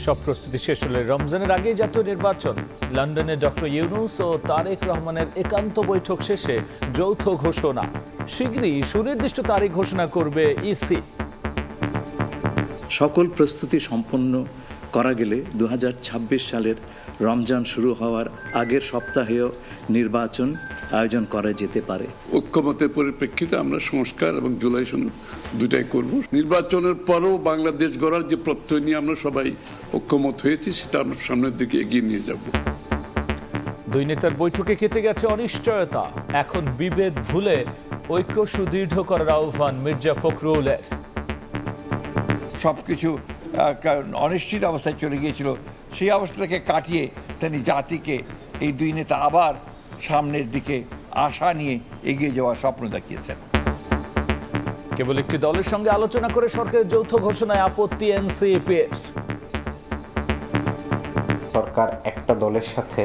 সব প্রস্তুতি শেষ হলে রমজানের আগে জাতীয় নির্বাচন। লন্ডনে ডক্টর ইউনূস ও তারেক রহমানের একান্ত বৈঠক শেষে যৌথ ঘোষণা। শিগগিরই সুনির্দিষ্ট তারিখ ঘোষণা করবে ইসি। সকল প্রস্তুতি সম্পন্ন করা গেলে 2026 সালের রমজান শুরু হওয়ার আগের সপ্তাহেও নির্বাচন আয়োজন করা যেতে পারে। ঐক্যমতের পরিপ্রেক্ষিতে আমরা সংস্কার এবং জুলাই সনদ দুটাই করব। নির্বাচনের পরও বাংলাদেশ গড়ার যে প্রত্যয় নিয়ে আমরা সবাই ঐক্যমত হয়েছি সেটা আমরা সামনের দিকে এগিয়ে নিয়ে যাব। দুই নেতার বৈঠকে কেটে গেছে অনিশ্চয়তা। এখন বিভেদ ভুলে ঐক্য সুদৃঢ় করার আহ্বান মির্জা ফখরুলের। সবকিছু অনিশ্চিত অবস্থায় চলে গিয়েছিল, সেই অবস্থাকে কাটিয়ে তিনি জাতিকে এই দুই নেতা আবার সামনের দিকে আশা নিয়ে এগিয়ে যাওয়ার স্বপ্ন দেখিয়েছেন। কেবল একটি দলের সঙ্গে আলোচনা করে সরকারের যৌথ ঘোষণায় আপত্তি এনসিপির। সরকার একটা দলের সাথে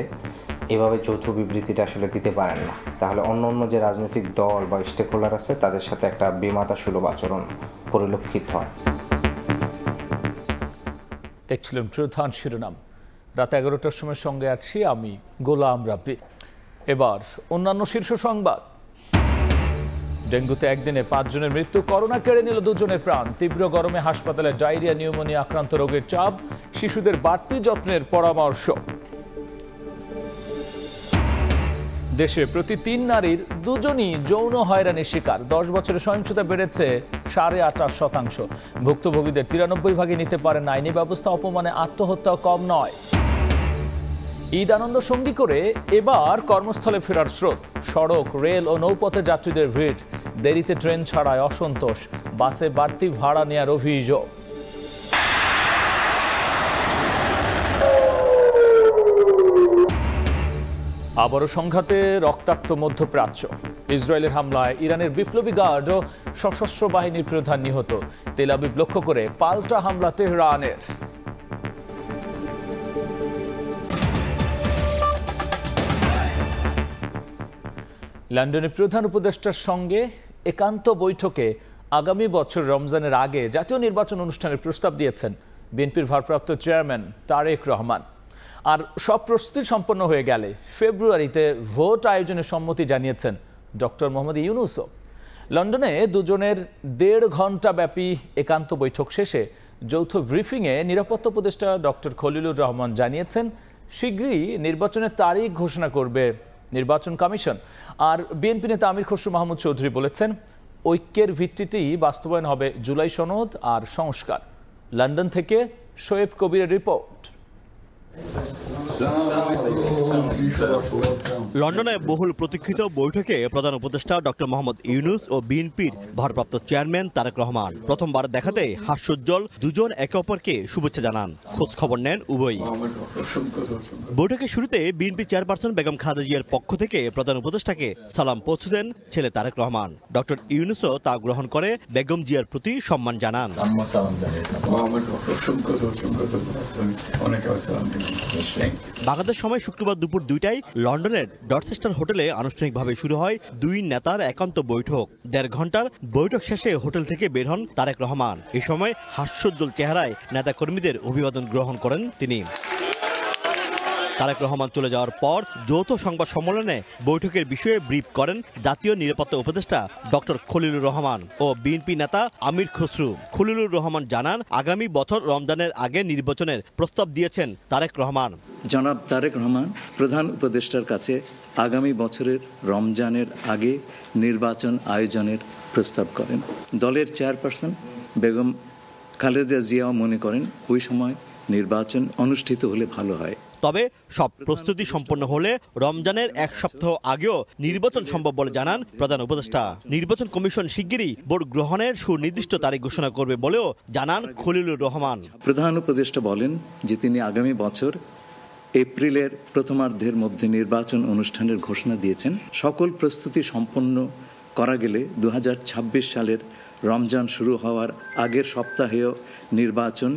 এভাবে যৌথ বিবৃতিটা আসলে দিতে পারেন না, তাহলে অন্য যে রাজনৈতিক দল বা স্টেক হোল্ডার আছে তাদের সাথে একটা বিমাতা সুলভ আচরণ পরিলক্ষিত হয়। দেখছিলেন প্রধান শিরোনাম। রাত 11টার সময় সঙ্গে আছি আমি গোলাম রাব্বি। এবার অন্যান্য শীর্ষ সংবাদ। ডেঙ্গুতে একদিনে 5 জনের মৃত্যু, করোনা কেড়ে নিল 2 জনের প্রাণ। তীব্র গরমে হাসপাতালে ডায়রিয়া নিউমোনিয়া আক্রান্ত রোগের চাপ, শিশুদের বাড়তি যত্নের পরামর্শ। দেশে প্রতি 3 নারীর 2 জনই যৌন হয়রানির শিকার। 10 বছরে সহিংসতা বেড়েছে 28.5%। ভুক্তভোগীদের 93 ভাগে নিতে পারেন আইনি ব্যবস্থা। অপমানে আত্মহত্যাও কম নয়। ঈদ আনন্দ সঙ্গী করে এবার কর্মস্থলে ফেরার স্রোত। সড়ক, রেল ও নৌপথে যাত্রীদের ভিড়। দেরিতে ট্রেন ছাড়ায় অসন্তোষ। বাসে বাড়তি ভাড়া নেওয়ার অভিযোগ। আবারও সংঘাতে রক্তাক্ত মধ্যপ্রাচ্য। ইসরায়েলের হামলায় ইরানের বিপ্লবী গার্ড ও সশস্ত্র বাহিনীর প্রধান নিহত। তেল আবিব লক্ষ্য করে পাল্টা হামলা তেহরানের। লন্ডনে প্রধান উপদেষ্টার সঙ্গে একান্ত বৈঠকে আগামী বছর রমজানের আগে জাতীয় নির্বাচন অনুষ্ঠানের প্রস্তাব দিয়েছেন বিএনপির ভারপ্রাপ্ত চেয়ারম্যান তারেক রহমান। আর সব প্রস্তুতি সম্পন্ন হয়ে গেলে ফেব্রুয়ারিতে ভোট আয়োজনের সম্মতি জানিয়েছেন ডক্টর মোহাম্মদ ইউনূসও। লন্ডনে দুজনের 1.5 ঘণ্টা ব্যাপী একান্ত বৈঠক শেষে যৌথ ব্রিফিংয়ে নিরাপত্তা উপদেষ্টা ডক্টর খলিলুর রহমান জানিয়েছেন শীঘ্রই নির্বাচনের তারিখ ঘোষণা করবে নির্বাচন কমিশন। আর বিএনপি নেতা আমির খসরু মাহমুদ চৌধুরী বলেছেন ঐক্যের ভিত্তিতেই বাস্তবায়ন হবে জুলাই সনদ আর সংস্কার। লন্ডন থেকে শোয়েব কবিরের রিপোর্ট। লন্ডনে বহুল প্রতীক্ষিত বৈঠকে প্রধান উপদেষ্টা ডক্টর মোহাম্মদ ইউনূস ও বিএনপির ভারপ্রাপ্ত চেয়ারম্যান তারেক রহমান প্রথমবার দেখাতে হাস্যোজ্জ্বল দুজন একে অপরকে শুভেচ্ছা জানান, খোঁজ খবর নেন উভয়ই। বৈঠকের শুরুতে বিএনপি চেয়ারপারসন বেগম খালেদা জিয়ার পক্ষ থেকে প্রধান উপদেষ্টাকে সালাম পৌঁছে দেন ছেলে তারেক রহমান। ডক্টর ইউনূসও তা গ্রহণ করে বেগম জিয়ার প্রতি সম্মান জানান। বাংলাদেশ সময় শুক্রবার দুপুর 2টায় লন্ডনের ডরচেস্টার হোটেলে আনুষ্ঠানিকভাবে শুরু হয় দুই নেতার একান্ত বৈঠক। 1.5 ঘণ্টার বৈঠক শেষে হোটেল থেকে বের হন তারেক রহমান। এ সময় হাস্যোজ্জ্বল চেহারায় নেতাকর্মীদের অভিবাদন গ্রহণ করেন তিনি। তারেক রহমান চলে যাওয়ার পর যৌথ সংবাদ সম্মেলনে বৈঠকের বিষয়ে ব্রিফ করেন জাতীয় নিরাপত্তা উপদেষ্টা ডক্টর খলিলুর রহমান ও বিএনপি নেতা আমির খসরু। খলিলুর রহমান জানান আগামী বছর রমজানের আগে নির্বাচনের প্রস্তাব দিয়েছেন তারেক রহমান। জনাব তারেক রহমান প্রধান উপদেষ্টার কাছে আগামী বছরের রমজানের আগে নির্বাচন আয়োজনের প্রস্তাব করেন। দলের চেয়ারপারসন বেগম খালেদা জিয়াও মনে করেন ওই সময় নির্বাচন অনুষ্ঠিত হলে ভালো হয়। তবে সব প্রস্তুতি সম্পন্ন হলে রমজানের 1 সপ্তাহ আগেও নির্বাচন সম্ভব বলে জানান প্রধান উপদেষ্টা। নির্বাচন কমিশন শিগগিরই ভোট গ্রহণের সুনির্দিষ্ট তারিখ ঘোষণা করবে বলেও জানান খলিলুর রহমান। প্রধান উপদেষ্টা বলেন যে তিনি আগামী বছর এপ্রিলের প্রথমার্ধের মধ্যে নির্বাচন অনুষ্ঠানের ঘোষণা দিয়েছেন। সকল প্রস্তুতি সম্পন্ন করা গেলে 2026 সালের রমজান শুরু হওয়ার আগের সপ্তাহেও নির্বাচন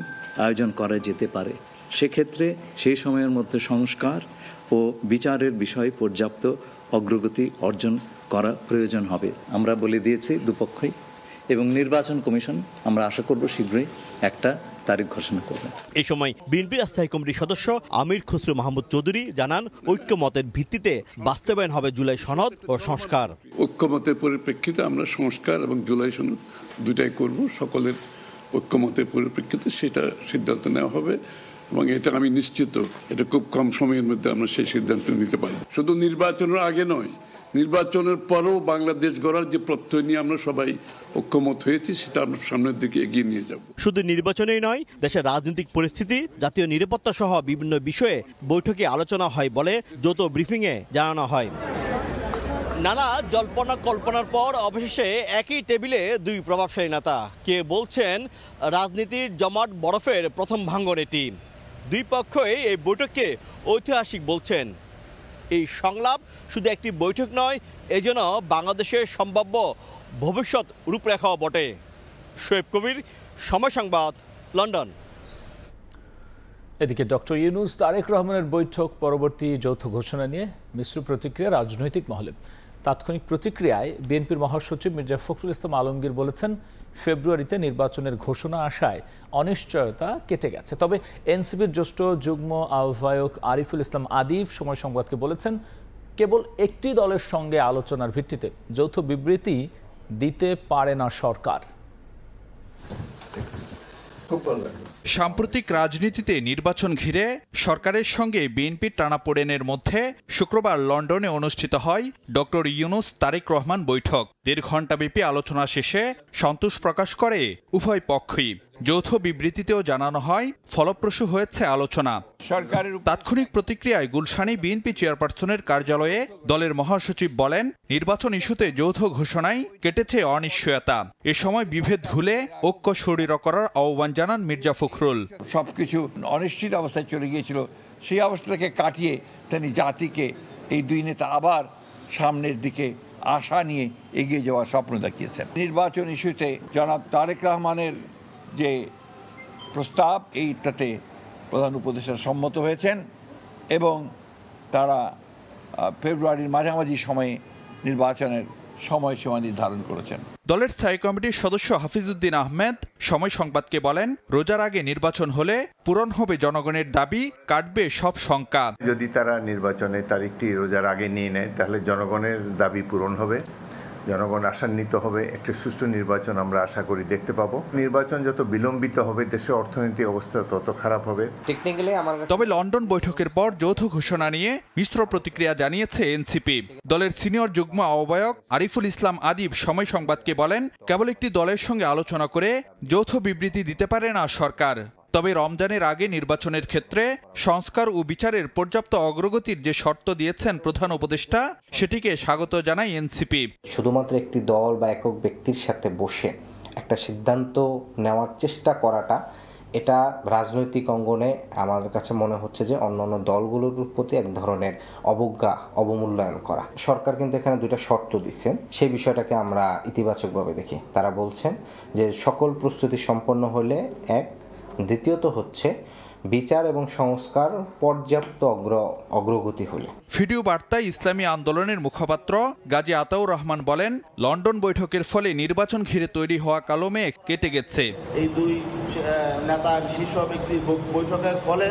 আয়োজন করা যেতে পারে। সেক্ষেত্রে সেই সময়ের মধ্যে সংস্কার ও বিচারের বিষয়ে পর্যাপ্ত অগ্রগতি অর্জন করা প্রয়োজন হবে। আমরা বলে দিয়েছি দুপক্ষই, এবং নির্বাচন কমিশন আমরা আশা করব শীঘ্রই একটা তারিখ ঘোষণা করবেন। এই সময় বিএনপির স্থায়ী কমিটির সদস্য আমির খসরু মাহমুদ চৌধুরী জানান, ঐক্যমতের ভিত্তিতে বাস্তবায়ন হবে জুলাই সনদ ও সংস্কার। ঐক্যমতের পরিপ্রেক্ষিতে আমরা সংস্কার এবং জুলাই সনদ দুটাই করব। সকলের ঐক্যমতের পরিপ্রেক্ষিতে সেটা সিদ্ধান্ত নেওয়া হবে এবং এটা আমি নিশ্চিত এটা খুব কম সময়ের মধ্যে আমরা সেই সিদ্ধান্ত নিতে পারব। শুধু নির্বাচনের আগে নয়, নির্বাচনের পরেও বাংলাদেশ গড়ার যে প্রত্যয় নিয়ে আমরা সবাই ঐক্যমত হয়েছি সেটা আমরা সামনের দিকে এগিয়ে নিয়ে যাব। শুধু নির্বাচনেই নয়, দেশের রাজনৈতিক পরিস্থিতি, জাতীয় নিরাপত্তা সহ বিভিন্ন বিষয়ে বৈঠকে আলোচনা হয় বলে যৌথ ব্রিফিংয়ে জানানো হয়। নানা জল্পনা কল্পনার পর অবশেষে একই টেবিলে দুই প্রভাবশালী নেতা। কে বলছেন রাজনীতির জমাট বরফের প্রথম ভাঙ্গন এটি। দুই পক্ষই এই বৈঠককে ঐতিহাসিক বলছেন। এই সংলাপ শুধু একটি বৈঠক নয়, এই যেন বাংলাদেশের সম্ভাব্য ভবিষ্যৎ রূপরেখাও বটে। শোয়েব কবির, সময় সংবাদ, লন্ডন। এদিকে ডক্টর ইউনূস তারেক রহমানের বৈঠক পরবর্তী যৌথ ঘোষণা নিয়ে মিশ্র প্রতিক্রিয়া রাজনৈতিক মহলে। তাৎক্ষণিক প্রতিক্রিয়ায় বিএনপির মহাসচিব মির্জা ফখরুল ইসলাম আলমগীর বলেছেন, ফেব্রুয়ারিতে নির্বাচনের ঘোষণা আসায় অনিশ্চয়তা কেটে গেছে। তবে এনসিপির জ্যেষ্ঠ যুগ্ম আহ্বায়ক আরিফুল ইসলাম আদিব সময় সংবাদকে বলেছেন, কেবল একটি দলের সঙ্গে আলোচনার ভিত্তিতে যৌথ বিবৃতি দিতে পারে না সরকার। সাম্প্রতিক রাজনীতিতে নির্বাচন ঘিরে সরকারের সঙ্গে বিএনপির টানাপোড়েনের মধ্যে শুক্রবার লন্ডনে অনুষ্ঠিত হয় ডক্টর ইউনূস তারেক রহমান বৈঠক। 1.5 ঘণ্টাব্যাপী আলোচনা শেষে সন্তোষ প্রকাশ করে উভয় পক্ষই। যৌথ বিবৃতিতেও জানানো হয় ফলপ্রসূ হয়েছে আলোচনা। সরকারের তাৎক্ষণিক প্রতিক্রিয়ায় গুলশানে বিএনপি চেয়ারপারসনের কার্যালয়ে দলের মহাসচিব বলেন, নির্বাচন ইস্যুতে যৌথ ঘোষণায় কেটেছে অনিশ্চয়তা। এ সময় বিভেদ ভুলে ঐক্য শরীর করার আহ্বান জানান মির্জা ফখরুল। সবকিছু অনিশ্চিত অবস্থায় চলে গিয়েছিল, সেই অবস্থাকে কাটিয়ে তিনি জাতিকে এই দুই নেতা আবার সামনের দিকে আশা নিয়ে এগিয়ে যাওয়ার স্বপ্ন দেখিয়েছেন। নির্বাচন ইস্যুতে জনাব তারেক রহমানের যে প্রস্তাব, এইটাতে প্রধান উপদেষ্টা সম্মত হয়েছেন এবং তারা ফেব্রুয়ারির মাঝামাঝি সময়ে নির্বাচনের সময়সীমা নির্ধারণ করেছেন। দলের স্থায়ী কমিটির সদস্য হাফিজউদ্দিন আহমেদ সময় সংবাদকে বলেন, রোজার আগে নির্বাচন হলে পূরণ হবে জনগণের দাবি, কাটবে সব শঙ্কা। যদি তারা নির্বাচনের তারিখটি রোজার আগে নিয়ে নেয় তাহলে জনগণের দাবি পূরণ হবে, জনগণ আশান্বিত হবে, একটা সুষ্ঠু নির্বাচন আমরা আশা করি দেখতে পাবো। নির্বাচন যত বিলম্বিত হবে দেশের অর্থনৈতিক অবস্থা তত খারাপ হবে। তবে লন্ডন বৈঠকের পর যৌথ ঘোষণা নিয়ে মিশ্র প্রতিক্রিয়া জানিয়েছে এনসিপি। দলের সিনিয়র যুগ্ম আহ্বায়ক আরিফুল ইসলাম আদিব সময় সংবাদকে বলেন, কেবল একটি দলের সঙ্গে আলোচনা করে যৌথ বিবৃতি দিতে পারে না সরকার। তবে রমজানের আগে নির্বাচনের ক্ষেত্রে সংস্কার ও বিচারের পর্যাপ্ত অগ্রগতির যে শর্ত দিয়েছেন প্রধান উপদেষ্টা, সেটিকে স্বাগত জানায় এনসিপি। শুধুমাত্র একটি দল বা একক ব্যক্তির সাথে বসে একটা সিদ্ধান্ত নেওয়ার চেষ্টা করাটা, এটা রাজনৈতিক অঙ্গনে আমাদের কাছে মনে হচ্ছে যে অন্যান্য দলগুলোর প্রতি এক ধরনের অবজ্ঞা, অবমূল্যায়ন করা। সরকার কিন্তু এখানে দুইটা শর্ত দিচ্ছেন, সেই বিষয়টাকে আমরা ইতিবাচকভাবে দেখি। তারা বলছেন যে সকল প্রস্তুতি সম্পন্ন হলে এক, দ্বিতীয়ত হচ্ছে বিচার এবং সংস্কার পর্যাপ্ত অগ্রগতি হলে। ভিডিও বার্তায় ইসলামী আন্দোলনের মুখপাত্র গাজী আতাউর রহমান বলেন, লন্ডন বৈঠকের ফলে নির্বাচন ঘিরে তৈরি হওয়া কালো মেঘ কেটে গেছে। এই দুই নেতা শীর্ষ ব্যক্তির বৈঠকের ফলে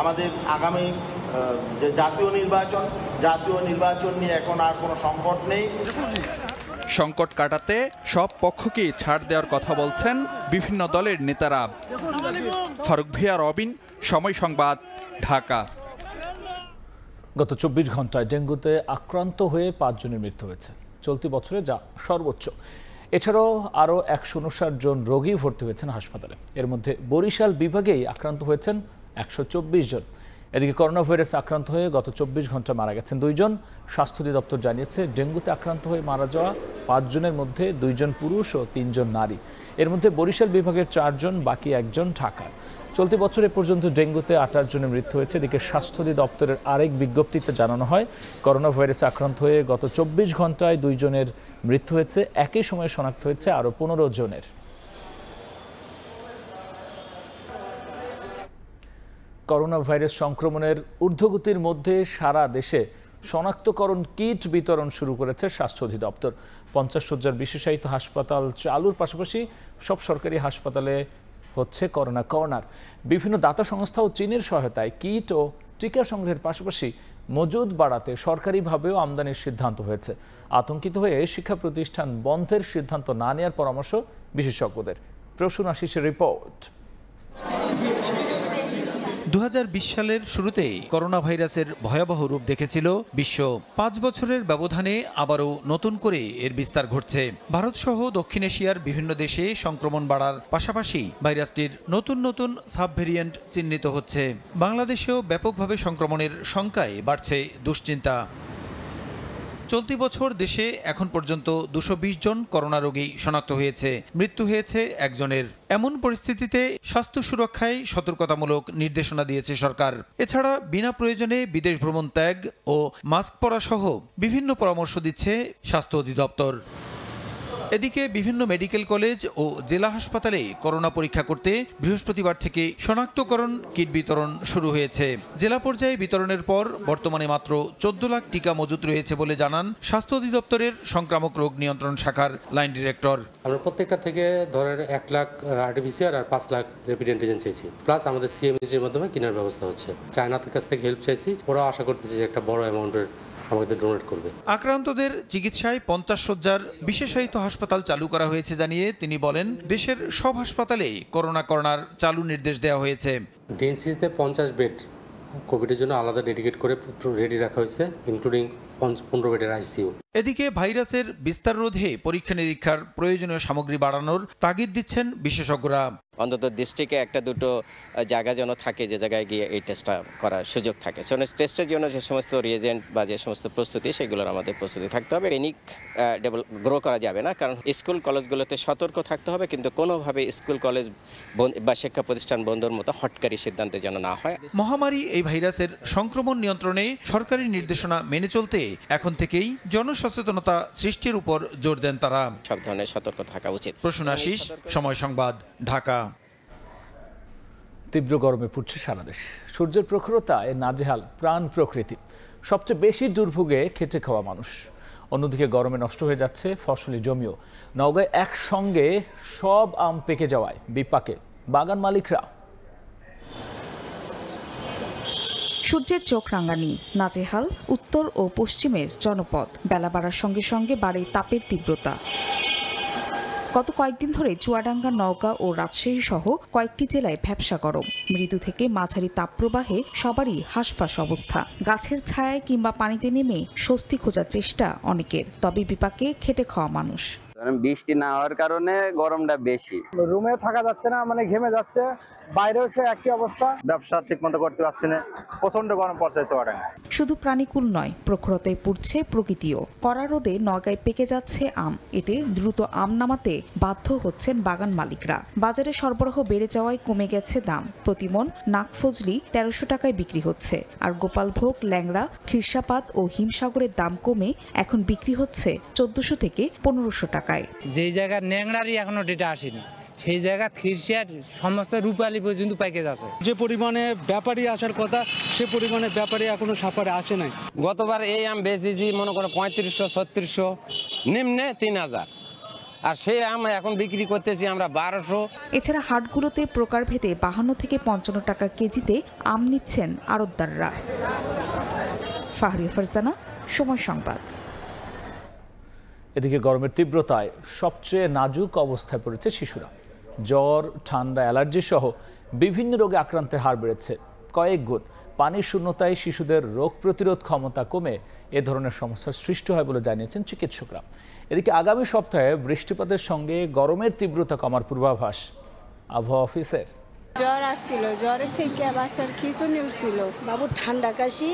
আমাদের আগামী যে জাতীয় নির্বাচন নিয়ে এখন আর কোনো সংকট নেই। সংকট কাটাতে সব পক্ষকে ছাড় দেওয়ার কথা বলছেন বিভিন্ন দলের নেতারা। ফারুক ভিয়া, রবিন, সময় সংবাদ, ঢাকা। গত 24 ঘন্টায় ডেঙ্গুতে আক্রান্ত হয়ে 5 জনের মৃত্যু হয়েছে, চলতি বছরে যা সর্বোচ্চ। এছাড়াও আরও 159 জন রোগী ভর্তি হয়েছেন হাসপাতালে। এর মধ্যে বরিশাল বিভাগেই আক্রান্ত হয়েছেন 124 জন। এদিকে করোনা ভাইরাসে আক্রান্ত হয়ে গত 24 ঘন্টা মারা গেছেন 2 জন। স্বাস্থ্য অধিদপ্তর জানিয়েছে, ডেঙ্গুতে আক্রান্ত হয়ে মারা যাওয়া 5 জনের মধ্যে 2 জন পুরুষ ও 3 জন নারী। এর মধ্যে বরিশাল বিভাগের 4 জন, বাকি 1 জন ঢাকার। চলতি বছরে পর্যন্ত ডেঙ্গুতে 28 জনের মৃত্যু হয়েছে। এদিকে স্বাস্থ্য অধিদপ্তরের আরেক বিজ্ঞপ্তিতে জানানো হয়, করোনা ভাইরাসে আক্রান্ত হয়ে গত 24 ঘন্টায় 2 জনের মৃত্যু হয়েছে। একই সময়ে শনাক্ত হয়েছে আরও 15 জনের। করোনা ভাইরাস সংক্রমণের ঊর্ধ্বগতির মধ্যে সারা দেশে শনাক্তকরণ কিট বিতরণ শুরু করেছে স্বাস্থ্য অধিদপ্তর। 50 শয্যার বিশেষায়িত হাসপাতাল চালুর পাশাপাশি সব সরকারি হাসপাতালে হচ্ছে করোনা কর্নার। বিভিন্ন দাতা সংস্থা ও চীনের সহায়তায় কিট ও টিকা সংগ্রহের পাশাপাশি মজুদ বাড়াতে সরকারিভাবেও আমদানির সিদ্ধান্ত হয়েছে। আতঙ্কিত হয়ে শিক্ষা প্রতিষ্ঠান বন্ধের সিদ্ধান্ত না নেওয়ার পরামর্শ বিশেষজ্ঞদের। প্রসূন আশিসের রিপোর্ট। 2020 সালের শুরুতেই করোনা ভাইরাসের ভয়াবহ রূপ দেখেছিল বিশ্ব। 5 বছরের ব্যবধানে আবারও নতুন করে এর বিস্তার ঘটছে। ভারতসহ দক্ষিণ এশিয়ার বিভিন্ন দেশে সংক্রমণ বাড়ার পাশাপাশি ভাইরাসটির নতুন নতুন সাব ভেরিয়েন্ট চিহ্নিত হচ্ছে। বাংলাদেশেও ব্যাপকভাবে সংক্রমণের শঙ্কায় বাড়ছে দুশ্চিন্তা। চলতি বছর দেশে এখন পর্যন্ত 220 জন করোনা রোগী শনাক্ত হয়েছে, মৃত্যু হয়েছে একজনের। এমন পরিস্থিতিতে স্বাস্থ্য সুরক্ষায় সতর্কতামূলক নির্দেশনা দিয়েছে সরকার। এছাড়া বিনা প্রয়োজনে বিদেশ ভ্রমণ ত্যাগ ও মাস্ক পরা সহ বিভিন্ন পরামর্শ দিচ্ছে স্বাস্থ্য অধিদপ্তর। এদিকে বিভিন্ন মেডিকেল কলেজ ও জেলা হাসপাতালে করোনা পরীক্ষা করতে বৃহস্পতিবার থেকে শনাক্তকরণ কিট বিতরণ শুরু হয়েছে। জেলা পর্যায়ে বিতরণের পর বর্তমানে মাত্র 14 লাখ টিকা মজুত রয়েছে বলে জানান স্বাস্থ্য অধিদপ্তরের সংক্রামক রোগ নিয়ন্ত্রণ শাখার লাইন ডিরেক্টর। আমরা প্রত্যেকটা থেকে ধরেন 1 লাখ আরটিপিসিআর আর 5 লাখ র্যাপিড অ্যান্টিজেন চাইছি, প্লাস আমাদের সিএমএসের মাধ্যমে কেনার ব্যবস্থা হচ্ছে। চায়নার কাছ থেকে হেল্প চাইছি, ওরাও আশা করতেছি যে একটা বড় অ্যামাউন্টের আমাদের ডোনেট করবে। আক্রান্তদের চিকিৎসায় 50 শয্যার বিশেষায়িত হাসপাতাল চালু করা হয়েছে জানিয়ে তিনি বলেন, দেশের সব হাসপাতালে করোনা কর্নার চালু নির্দেশ দেওয়া হয়েছে। ডেনসিতে 50 বেড কোভিডের জন্য আলাদা ডেডিকেট করে রেডি রাখা হয়েছে, ইনক্লুডিং 15 বেডের আইসিইউ। এদিকে ভাইরাসের বিস্তার রোধে পরীক্ষা নিরীক্ষার প্রয়োজনীয় সামগ্রী বাড়ানোর তাগিদ দিচ্ছেন বিশেষজ্ঞরা। অন্তত ডিস্ট্রিক্টে একটা দুটো জায়গা যেন থাকে যে জায়গায় গিয়ে এই টেস্টটা করার সুযোগ থাকে। টেস্টের জন্য যে সমস্ত রিয়েজেন্ট বা যে সমস্ত প্রস্তুতি, সেগুলোর আমাদের প্রস্তুতি থাকতে হবে। ক্লিনিক গ্রো করা যাবে না, কারণ স্কুল কলেজগুলোতে সতর্ক থাকতে হবে, কিন্তু কোনোভাবে স্কুল কলেজ বা শিক্ষা প্রতিষ্ঠান বন্ধের মতো হটকারী সিদ্ধান্ত যেন না হয়। মহামারী এই ভাইরাসের সংক্রমণ নিয়ন্ত্রণে সরকারি নির্দেশনা মেনে চলতে এখন থেকেই জনসচেতনতা সৃষ্টির উপর জোর দেন তারা। সব ধরনের সতর্ক থাকা উচিত। প্রসূন আশিস, সময় সংবাদ, ঢাকা। তীব্র গরমে পুড়ছে সারা দেশ। সূর্যের প্রখরতায় নাজেহাল প্রাণ প্রকৃতি। সবচেয়ে বেশি দুর্ভোগে খেটে খাওয়া মানুষ। অন্যদিকে গরমে নষ্ট হয়ে যাচ্ছে ফসলি জমিও। নওগাঁয় একসঙ্গে সব আম পেকে যাওয়ায় বিপাকে বাগান মালিকরা। সূর্যের চোখ রাঙানি, নাজেহাল উত্তর ও পশ্চিমের জনপদ। বেলা বাড়ার সঙ্গে সঙ্গে বাড়ে তাপের তীব্রতা। গত কয়েকদিন ধরে চুয়াডাঙ্গা, নওগাঁ ও রাজশাহী সহ কয়েকটি জেলায় ভ্যাপসা গরম। মৃদু থেকে মাঝারি তাপপ্রবাহে সবারই হাঁসফাঁস অবস্থা। গাছের ছায়ায় কিংবা পানিতে নেমে স্বস্তি খোঁজার চেষ্টা অনেকের, তবে বিপাকে খেটে খাওয়া মানুষ। বৃষ্টি না হওয়ার কারণে গরমটা বেশি, রুমে থাকা যাচ্ছে না, মানে ঘেমে যাচ্ছে। বাইরেও সে একই অবস্থা, ব্যবসা ঠিক মতো করতে পারছি না, প্রচন্ড গরম পড়ছে চুয়াডাঙ্গায়। শুধু প্রাণীকুল নয়, প্রখরতায় পুড়ছে প্রকৃতিও। কড়া রোদে নওগাঁয় পেকে যাচ্ছে আম। এতে দ্রুত আম নামাতে বাধ্য হচ্ছেন বাগান মালিকরা। বাজারে সরবরাহ বেড়ে যাওয়ায় কমে গেছে দাম। প্রতিমন নাকফজলি 1300 টাকায় বিক্রি হচ্ছে, আর গোপালভোগ, ল্যাংড়া, খিরসাপাত ও হিমসাগরের দাম কমে এখন বিক্রি হচ্ছে 1400 থেকে 1500 টাকায়। যেই জায়গার ন্যাংরারই এখনো ডেটা আসেনি, সেই জায়গা খিরসিয়ার সমস্ত রূপালী পর্যন্ত পাইকে যাচ্ছে। যে পরিমাণে ব্যাপারী আসার কথা, সে পরিমাণে ব্যাপারী এখনো সাপারে আসে নাই। গতবার এই আম বেচেছি মনে করো 3500, 3600, নিম্নে 3000, আর সেই আম এখন বিক্রি করতেছি আমরা 1200। এছাড়া হাটগুলোতে প্রকারভেদে 52 থেকে 55 টাকা কেজিতে আম নিচ্ছেন আড়তদাররা। ফাহরিয়া ফারজানা, সময় সংবাদ। এদিকে গরমের তীব্রতায় সবচেয়ে নাজুক অবস্থায় পড়েছে শিশুরা। জ্বর, ঠান্ডা, অ্যালার্জি সহ বিভিন্ন রোগে আক্রান্তের হার বেড়েছে কয়েক গুণ। পানির শূন্যতায় শিশুদের রোগ প্রতিরোধ ক্ষমতা কমে এ ধরনের সমস্যার সৃষ্টি হয় বলে জানিয়েছেন চিকিৎসকরা। এদিকে আগামী সপ্তাহে বৃষ্টিপাতের সঙ্গে গরমের তীব্রতা কমার পূর্বাভাস আবহাওয়া অফিসের। জ্বর আসছিল, জ্বরের থেকে বাচ্চার খিঁচুনি উঠছিল, বাবু ঠান্ডা কাশি,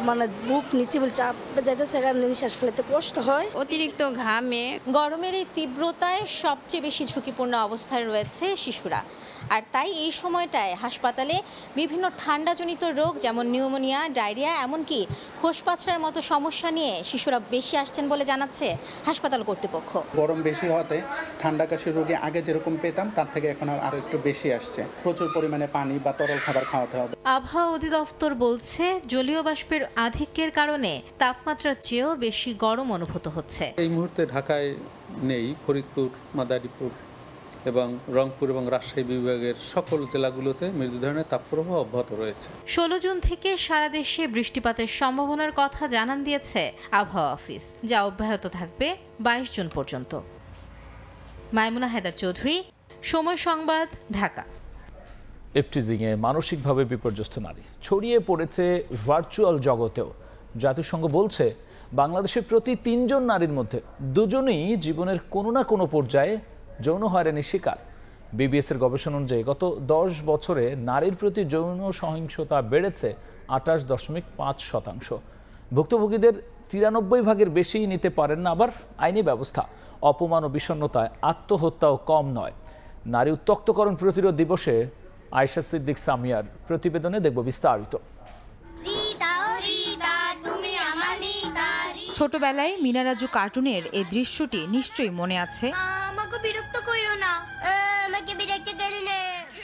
মানে বুক নিচে চাপ যাইতেছে, নিঃশ্বাস ফেলতে কষ্ট হয়, অতিরিক্ত ঘামে। গরমের এই তীব্রতায় সবচেয়ে বেশি ঝুঁকিপূর্ণ অবস্থায় রয়েছে শিশুরা। আর তাই এই সময়টায় হাসপাতালে বিভিন্ন ঠান্ডাজনিত রোগ যেমন নিউমোনিয়া, ডায়রিয়া, এমনকি খোসপাছড়ার মতো সমস্যা নিয়ে শিশুরা বেশি আসছেন বলে জানাচ্ছে হাসপাতাল কর্তৃপক্ষ। গরম বেশি হওয়াতে ঠান্ডা কাশির রোগী আগে যেরকম পেতাম তার থেকে এখন আরো একটু বেশি আসছে। প্রচুর পরিমাণে পানি বা তরল খাবার খাওয়াতে হবে। আবহাওয়া অধিদপ্তর বলছে জলীয় বাষ্পের আধিক্যের কারণে তাপমাত্রার চেয়েও বেশি গরম অনুভূত হচ্ছে। এই মুহূর্তে ঢাকায় নেই, ফরিদপুর, মাদারীপুর, এবং রংপুর এবং রাজশাহী বিভাগের সকল জেলাগুলোতে মৃদু ধরনের তাপপ্রবাহ অব্যাহত রয়েছে। 16 জুন থেকে সারা দেশে বৃষ্টিপাতের সম্ভাবনার কথা জানান দিয়েছে আবহাওয়া অফিস, যা অব্যাহত থাকবে 22 জুন পর্যন্ত। মাইমুনা হায়দার চৌধুরী, সময় সংবাদ, ঢাকা। ইফটিজিংয়ে মানসিকভাবে বিপর্যস্ত নারী ছড়িয়ে পড়েছে ভার্চুয়াল জগতেও। জাতিসংঘ বলছে বাংলাদেশের প্রতি 3 জন নারীর মধ্যে 2 জনই জীবনের কোনো না কোনো পর্যায়ে যৌন হয়রানির শিকার। বিবিএসের গবেষণা অনুযায়ী গত 10 বছরে নারীর প্রতি যৌন সহিংসতা বেড়েছে 28.5%। ভুক্তভোগীদের 93 ভাগের বেশি নিতে পারেন না আবার আইনি ব্যবস্থা। অপমান ও বিষণ্ণতায় আত্মহত্যাও কম নয়। নারী উত্তক্তকরণ প্রতিরোধ দিবসে আয়েশা সিদ্দিক সামিয়ার প্রতিবেদনে দেখব বিস্তারিত। ছোটবেলায় মিনারাজু কার্টুনের এই দৃশ্যটি নিশ্চয়ই মনে আছে।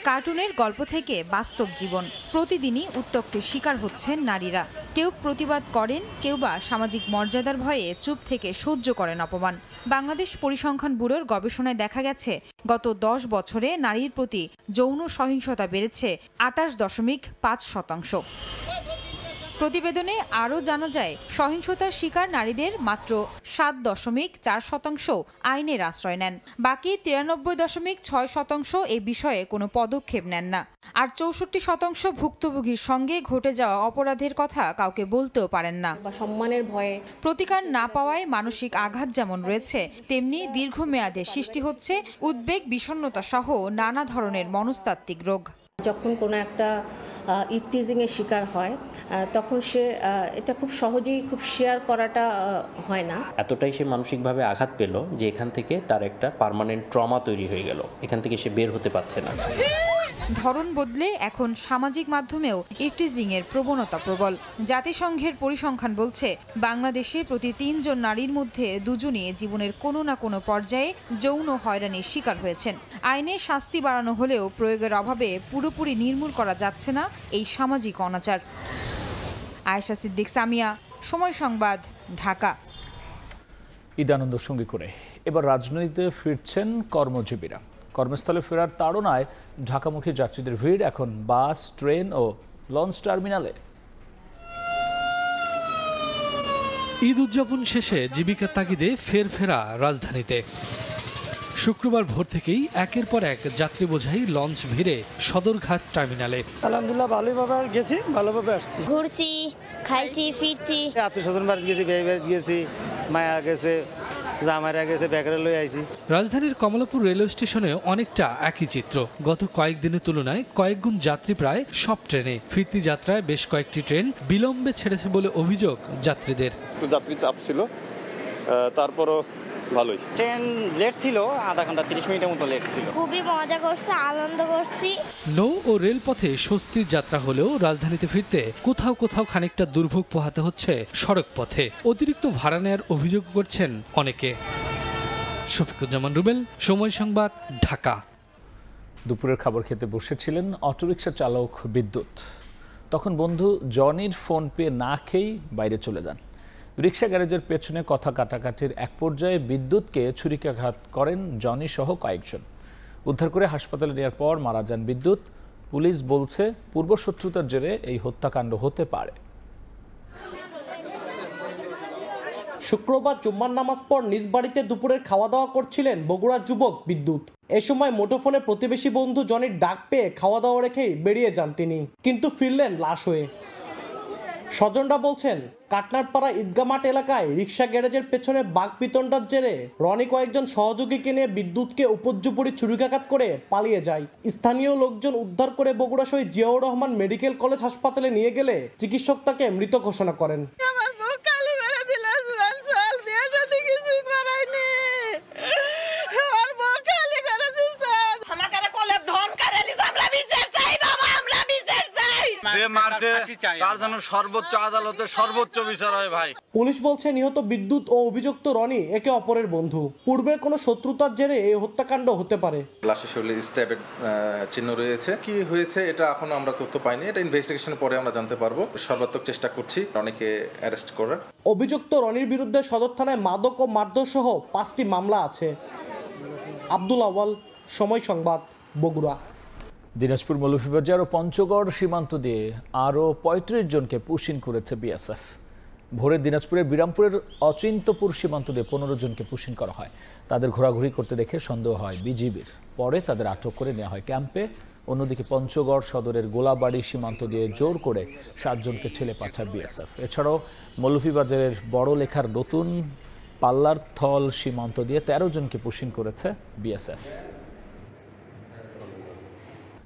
কার্টুনের গল্প থেকে বাস্তব জীবন। প্রতিদিনই উত্ত্যক্তের শিকার হচ্ছেন নারীরা। কেউ প্রতিবাদ করেন, কেউ বা সামাজিক মর্যাদার ভয়ে চুপ থেকে সহ্য করেন অপমান। বাংলাদেশ পরিসংখ্যান ব্যুরোর গবেষণায় দেখা গেছে গত 10 বছরে নারীর প্রতি যৌন সহিংসতা বেড়েছে 28.5%। প্রতিবেদনে আরও জানা যায় সহিংসতার শিকার নারীদের মাত্র 7.4% আইনের আশ্রয় নেন। বাকি 93.6% এই বিষয়ে কোনো পদক্ষেপ নেন না। আর 64% ভুক্তভোগীর সঙ্গে ঘটে যাওয়া অপরাধের কথা কাউকে বলতেও পারেন না। সম্মানের ভয়ে প্রতিকার না পাওয়ায় মানসিক আঘাত যেমন রয়েছে, তেমনি দীর্ঘমেয়াদে সৃষ্টি হচ্ছে উদ্বেগ, বিষণ্ণতা সহ নানা ধরনের মনস্তাত্ত্বিক রোগ। যখন কোনো একটা ইফটিজিংয়ের শিকার হয় তখন সে এটা খুব সহজেই খুব শেয়ার করাটা হয় না। এতটাই সে মানসিকভাবে আঘাত পেল যে এখান থেকে তার একটা পার্মানেন্ট ট্রমা তৈরি হয়ে গেল। এখান থেকে সে বের হতে পারছে না। ধরন বদলে এখন সামাজিক মাধ্যমেও ইফটিজিংয়ের প্রবণতা প্রবল। জাতিসংঘের পরিসংখ্যান বলছে বাংলাদেশে প্রতি 3 জন নারীর মধ্যে 2 জনই জীবনের কোনো না কোনো পর্যায়ে যৌন হয়রানির শিকার হয়েছেন। আইনে শাস্তি বাড়ানো হলেও প্রয়োগের অভাবে পুরোপুরি নির্মূল করা যাচ্ছে না এই সামাজিক অনাচার। আয়েশা সিদ্দিক সামিয়া, সময় সংবাদ, ঢাকা। ঈদানন্দ সঙ্গী করে এবার রাজনীতিতে ফিরছেন কর্মজীবীরা। কর্মস্থলে ফেরার তাড়নায় ঢাকামুখী যাত্রীদের ভিড় এখন বাস, ট্রেন ও লঞ্চ টার্মিনালে। ঈদ উদযাপন শেষে জীবিকার তাগিদে ফেরা রাজধানীতে। শুক্রবার ভোর থেকেই একের পর এক যাত্রী বোঝাই লঞ্চ ভিড়ে সদরঘাট টার্মিনালে। আলহামদুলিল্লাহ ভালোভাবে গেছি, ভালোভাবে আসছি, ঘুরছি, খাইছি, ফিরছি। আত্মীয় স্বজন বাড়ি গেছি, বেয়ে গেছি, মায়া গেছে, জামাইরা গেছে, বেকারে লই আইছি। রাজধানীর কমলাপুর রেলওয়ে স্টেশনে অনেকটা একই চিত্র। গত কয়েকদিনের তুলনায় কয়েকগুণ যাত্রী প্রায় সব ট্রেনে। ফিরতি যাত্রায় বেশ কয়েকটি ট্রেন বিলম্বে ছেড়েছে বলে অভিযোগ যাত্রীদের। যাত্রী চাপ ছিল, তারপরও ভালোই। ট্রেন লেট ছিল, আধা ঘন্টা 30 মিনিটের মতো লেট ছিল। খুবই মজা করছি, আনন্দ করছি। নৌ ও রেলপথে স্বস্তির যাত্রা হলেও রাজধানীতে ফিরতে কোথাও কোথাও খানিকটা দুর্ভোগ পোহাতে হচ্ছে সড়ক পথে। অতিরিক্ত ভাড়া নেওয়ার অভিযোগ করছেন অনেকে। শফিকুজ্জামান রুবেল, সময় সংবাদ, ঢাকা। দুপুরের খাবার খেতে বসেছিলেন অটোরিকশা চালক বিদ্যুৎ। তখন বন্ধু জনির ফোন পেয়ে না খেয়েই বাইরে চলে যান। রিক্সা গ্যারেজের পেছনে কথা কাটাকাটির এক পর্যায়ে বিদ্যুৎকে ছুরিকাঘাত করেন জনি সহ কয়েকজন। উদ্ধার করে হাসপাতালে নেওয়ার পর মারা যান বিদ্যুৎ। পুলিশ বলছে পূর্বশত্রুতার জেরে এই হত্যাকাণ্ড হতে পারে। শুক্রবার জুম্মার নামাজ পর নিজ বাড়িতে দুপুরের খাওয়া দাওয়া করছিলেন বগুড়ার যুবক বিদ্যুৎ। এ সময় মুঠোফোনে প্রতিবেশী বন্ধু জনির ডাক পেয়ে খাওয়া দাওয়া রেখেই বেরিয়ে যান তিনি, কিন্তু ফিরলেন লাশ হয়ে। স্বজনরা বলছেন কাটনারপাড়া ঈদগাহ মাঠ এলাকায় রিক্সা গ্যারেজের পেছনে বাকবিতণ্ডার জেরে রনি কয়েকজন সহযোগীকে নিয়ে বিদ্যুৎকে উপর্যুপরি ছুরিকাঘাত করে পালিয়ে যায়। স্থানীয় লোকজন উদ্ধার করে বগুড়া শহীদ জিয়াউর রহমান মেডিকেল কলেজ হাসপাতালে নিয়ে গেলে চিকিৎসক তাকে মৃত ঘোষণা করেন। সর্বোচ্চ আদালতে সর্বোচ্চ বিচার হয় ভাই। পুলিশ বলছে নিহত বিদ্যুৎ ও অভিযুক্ত রনি একে অপরের বন্ধু। পূর্বের কোনো শত্রুতার জেরে এই হত্যাকাণ্ড হতে পারে। লাশের শরীরে স্ট্যাবের চিহ্ন রয়েছে। কি হয়েছে এটা এখনো আমরা তথ্য পাইনি, এটা ইনভেস্টিগেশনের পরে আমরা জানতে পারবো। সর্বাত্মক চেষ্টা করছি রনিকে অ্যারেস্ট করার। অভিযুক্ত রনির বিরুদ্ধে সদর থানায় মাদক ও মারধর সহ 5টি মামলা আছে। আব্দুল আওয়াল, সময় সংবাদ, বগুড়া। দিনাজপুর মৌলভীবাজার ও পঞ্চগড় সীমান্ত দিয়ে আরও ৩৫ জনকে পুশ ইন করেছে বিএসএফ। ভোরে দিনাজপুরের বিরামপুরের অচিন্তপুর সীমান্ত দিয়ে ১৫ জনকে পুশ ইন করা হয়। তাদের ঘোরাঘুরি করতে দেখে সন্দেহ হয় বিজিবির। পরে তাদের আটক করে নেওয়া হয় ক্যাম্পে। অন্যদিকে পঞ্চগড় সদরের গোলাবাড়ি সীমান্ত দিয়ে জোর করে 7 জনকে ঠেলে পাঠায় বিএসএফ। এছাড়াও মৌলভীবাজারের বড়লেখার নতুন পাল্লার থল সীমান্ত দিয়ে 13 জনকে পুশ ইন করেছে বিএসএফ।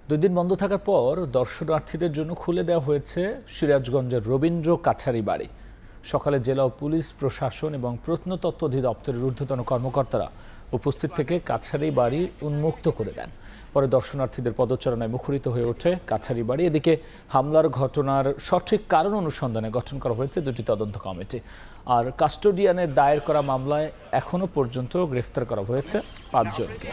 2 দিন বন্ধ থাকার পর দর্শনার্থীদের জন্য খুলে দেওয়া হয়েছে সিরাজগঞ্জের রবীন্দ্র কাছারি বাড়ি। সকালে জেলা ও পুলিশ প্রশাসন এবং প্রত্নতত্ত্ব অধিদপ্তরের ঊর্ধ্বতন কর্মকর্তারা উপস্থিত থেকে কাছারি বাড়ি উন্মুক্ত করে দেন। পরে দর্শনার্থীদের পদচারণায় মুখরিত হয়ে ওঠে কাছারি বাড়ি। এদিকে হামলার ঘটনার সঠিক কারণ অনুসন্ধানে গঠন করা হয়েছে 2টি তদন্ত কমিটি। আর কাস্টোডিয়ানের দায়ের করা মামলায় এখনো পর্যন্ত গ্রেফতার করা হয়েছে 5 জনকে।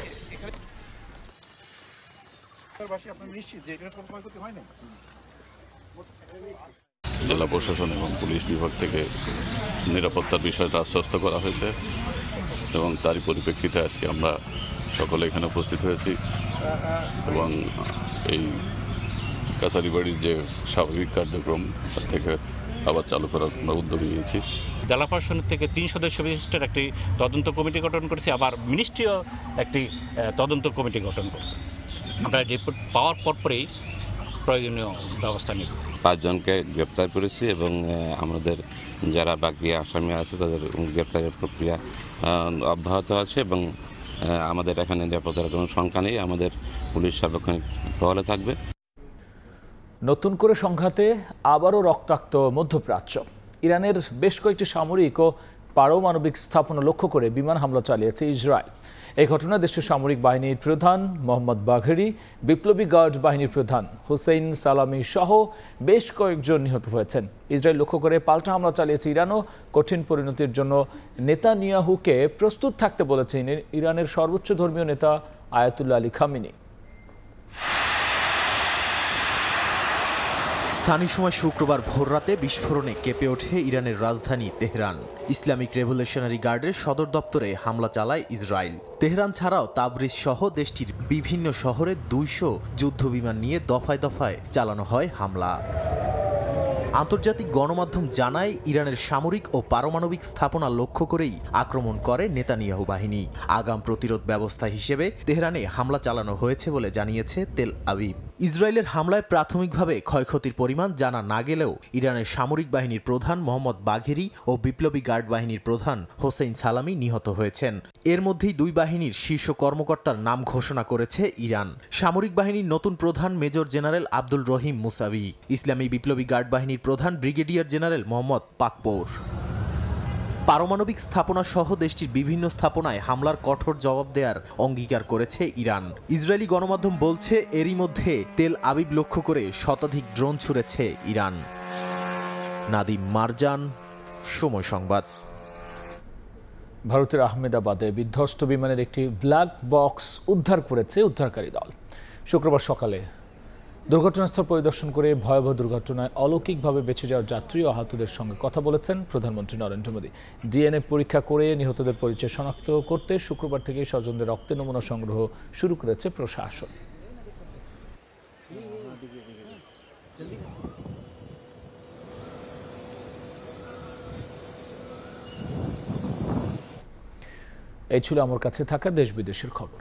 জেলা প্রশাসন এবং পুলিশ বিভাগ থেকে নিরাপত্তার বিষয়টা আশ্বস্ত করা হয়েছে এবং তারই পরিপ্রেক্ষিতে আজকে আমরা সকলে এখানে উপস্থিত হয়েছি এবং এই কাছারি বাড়ির যে স্বাভাবিক কার্যক্রম আজ থেকে আবার চালু করার আমরা উদ্যোগ নিয়েছি। জেলা প্রশাসনের থেকে 3 সদস্য বিশিষ্ট একটি তদন্ত কমিটি গঠন করেছি, আবার মিনিস্ট্রিও একটি তদন্ত কমিটি গঠন করছে। আমরা রিপোর্ট পাওয়ার পরপরই প্রয়োজনীয় ব্যবস্থা নিব। 5 জনকে গ্রেপ্তার করেছি এবং আমাদের যারা বাকি আসামি আছে তাদের গ্রেপ্তারের প্রক্রিয়া অব্যাহত আছে এবং আমাদের এখানে নিরাপত্তার কোনো শঙ্কা নেই। আমাদের পুলিশ সার্বক্ষণিক টহলে থাকবে। নতুন করে সংঘাতে আবারও রক্তাক্ত মধ্যপ্রাচ্য। ইরানের বেশ কয়েকটি সামরিক ও পারমাণবিক স্থাপনা লক্ষ্য করে বিমান হামলা চালিয়েছে ইসরায়েল। এই ঘটনায় দেশটির সামরিক বাহিনীর প্রধান মোহাম্মদ বাঘেরি, বিপ্লবী গার্ড বাহিনীর প্রধান হুসেইন সালামি সহ বেশ কয়েকজন নিহত হয়েছেন। ইসরায়েল লক্ষ্য করে পাল্টা হামলা চালিয়েছে ইরানও। কঠিন পরিণতির জন্য নেতানিয়াহুকে প্রস্তুত থাকতে বলেছেন ইরানের সর্বোচ্চ ধর্মীয় নেতা আয়াতুল্লাহ আলী খামেনি। স্থানীয় সময় শুক্রবার ভোররাতে বিস্ফোরণে কেঁপে ওঠে ইরানের রাজধানী তেহরান। ইসলামিক রেভলিউশনারি গার্ডের সদর দপ্তরে হামলা চালায় ইসরায়েল। তেহরান ছাড়াও তাবরিজ সহ দেশটির বিভিন্ন শহরে 200 যুদ্ধবিমান নিয়ে দফায় দফায় চালানো হয় হামলা। আন্তর্জাতিক গণমাধ্যম জানায় ইরানের সামরিক ও পারমাণবিক স্থাপনা লক্ষ্য করেই আক্রমণ করে নেতানিয়াহু বাহিনী। আগাম প্রতিরোধ ব্যবস্থা হিসেবে তেহরানে হামলা চালানো হয়েছে বলে জানিয়েছে তেল আবিব। ইসরায়েলের হামলায় প্রাথমিকভাবে ক্ষয়ক্ষতির পরিমাণ জানা না গেলেও ইরানের সামরিক বাহিনীর প্রধান মোহাম্মদ বাঘেরি ও বিপ্লবী গার্ড বাহিনীর প্রধান হোসেইন সালামি নিহত হয়েছেন। এর মধ্যেই 2 বাহিনীর শীর্ষ কর্মকর্তার নাম ঘোষণা করেছে ইরান। সামরিক বাহিনীর নতুন প্রধান মেজর জেনারেল আব্দুল রহিম মুসাবি, ইসলামী বিপ্লবী গার্ড বাহিনীর প্রধান ব্রিগেডিয়ার জেনারেল মোহাম্মদ পাকপোর। পারমাণবিক স্থাপনা সহ দেশটির বিভিন্ন স্থাপনায় হামলার কঠোর জবাব দেওয়ার অঙ্গীকার করেছে ইরান। ইসরায়েলি গণমাধ্যম বলছে এরই মধ্যে তেল আবিব লক্ষ্য করে শতাধিক ড্রোন ছুড়েছে ইরান। নাদিম মারজান, সময় সংবাদ। ভারতের আহমেদাবাদে বিধ্বস্ত বিমানের একটি ব্ল্যাক বক্স উদ্ধার করেছে উদ্ধারকারী দল। শুক্রবার সকালে দুর্ঘটনাস্থল পরিদর্শন করে ভয়াবহ দুর্ঘটনায় অলৌকিকভাবে বেঁচে যাওয়া যাত্রী ও আহতদের সঙ্গে কথা বলেছেন প্রধানমন্ত্রী নরেন্দ্র মোদী। ডিএনএ পরীক্ষা করে নিহতদের পরিচয় শনাক্ত করতে শুক্রবার থেকে স্বজনদের রক্তের নমুনা সংগ্রহ শুরু করেছে প্রশাসন। এই ছিল আমার কাছে থাকা দেশ বিদেশের খবর।